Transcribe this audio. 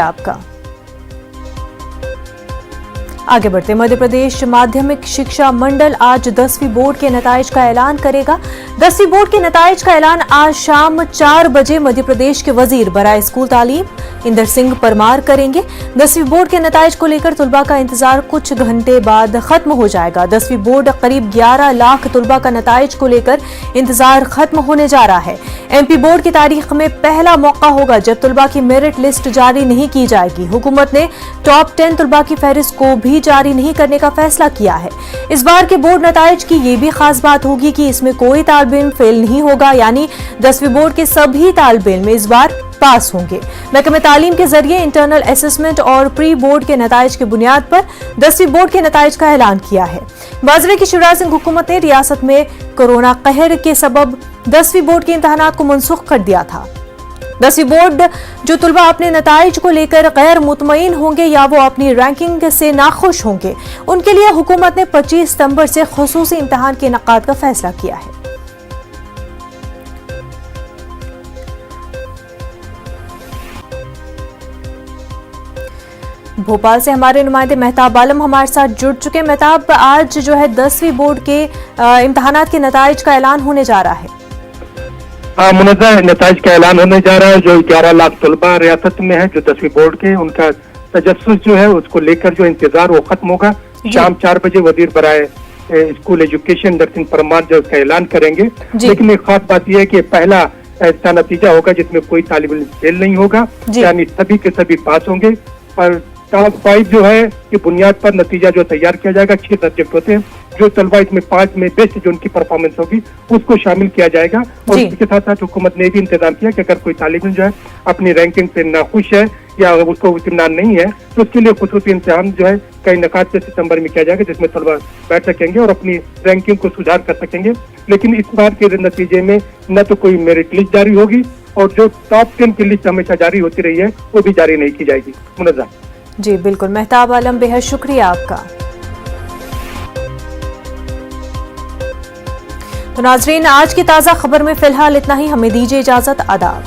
आपका। आगे बढ़ते, मध्य प्रदेश माध्यमिक शिक्षा मंडल आज 10वीं बोर्ड के नताइज का ऐलान करेगा। 10वीं बोर्ड के नताइज का ऐलान आज शाम 4 बजे मध्य प्रदेश के वजीर बराए स्कूल तालीम इंदर सिंह परमार करेंगे। 10वीं बोर्ड के नताइज को लेकर तुलबा का इंतजार कुछ घंटे बाद खत्म हो जाएगा। 10वीं बोर्ड करीब 11 लाख तुलबा का नताइज को लेकर इंतजार खत्म होने जा रहा है। एमपी बोर्ड की तारीख में पहला मौका होगा जब तुलबा की मेरिट लिस्ट जारी नहीं की जाएगी। हुकूमत ने टॉप 10 तुलबा की फहरिस्त को भी जारी नहीं करने का फैसला किया है। इस बार के बोर्ड नताइज की ये भी खास बात होगी कि इसमें कोई तालिब इल्म फेल नहीं होगा, यानी 10वीं बोर्ड के सभी तालिब इल्म इस बार पास होंगे। महकमे तालीम के जरिए इंटरनल असेसमेंट और प्री बोर्ड के नताइज की बुनियाद पर 10वीं बोर्ड के नताइज का ऐलान किया है। बाजरे की शिवराज सिंह हुकूमत ने रियासत में कोरोना कहर के सबब 10वीं बोर्ड के इम्तहानात को मनसूख कर दिया था। 10वीं बोर्ड जो तुलबा अपने नताइज को लेकर गैर मुतमईन होंगे या वो अपनी रैंकिंग से नाखुश होंगे, उनके लिए हुकूमत ने 25 सितंबर से खुसूसी इम्तहान के इनेकाद का फैसला किया है। भोपाल से हमारे नुमाइंदे मेहताब आलम हमारे साथ जुड़ चुके। मेहताब, आज जो है 10वीं बोर्ड के इम्तहानात के नताइज का ऐलान होने जा रहा है। मुनज़्ज़ा नताइज का ऐलान होने जा रहा है। जो 11 लाख तलबा रियासत में है जो 10वीं बोर्ड के, उनका तजस्सुस जो है उसको लेकर जो इंतजार वो खत्म होगा। शाम 4 बजे वजीर बराए स्कूल एजुकेशन इंदर सिंह परमार जो उसका ऐलान करेंगे। लेकिन एक खास बात यह है कि पहला ऐसा नतीजा होगा जिसमें कोई तालिब इल्म फेल नहीं होगा, यानी सभी के सभी पास होंगे। और टॉप 5 जो है कि बुनियाद पर नतीजा जो तैयार किया जाएगा। 6 सब्जेक्ट होते हैं, जो तलबा इसमें 5 में बेस्ट जो उनकी परफॉर्मेंस होगी उसको शामिल किया जाएगा। और इसके साथ साथ हुकूमत ने भी इंतजाम किया कि अगर कोई तालिब इल्म जो है अपनी रैंकिंग से नाखुश है या उसको इत्मीनान नहीं है तो उसके लिए खुसूसी इम्तिहान जो है कई इनेकाद से सितंबर में किया जाएगा, जिसमें तलबा बैठ सकेंगे और अपनी रैंकिंग को सुधार कर सकेंगे। लेकिन इस बार के नतीजे में न तो कोई मेरिट लिस्ट जारी होगी और जो टॉप 10 की लिस्ट हमेशा जारी होती रही है वो भी जारी नहीं की जाएगी। मुनज़्ज़ा जी बिल्कुल, मेहताब आलम बेहद शुक्रिया आपका। तो नाजरीन, आज की ताज़ा खबर में फिलहाल इतना ही। हमें दीजिए इजाजत। आदाब।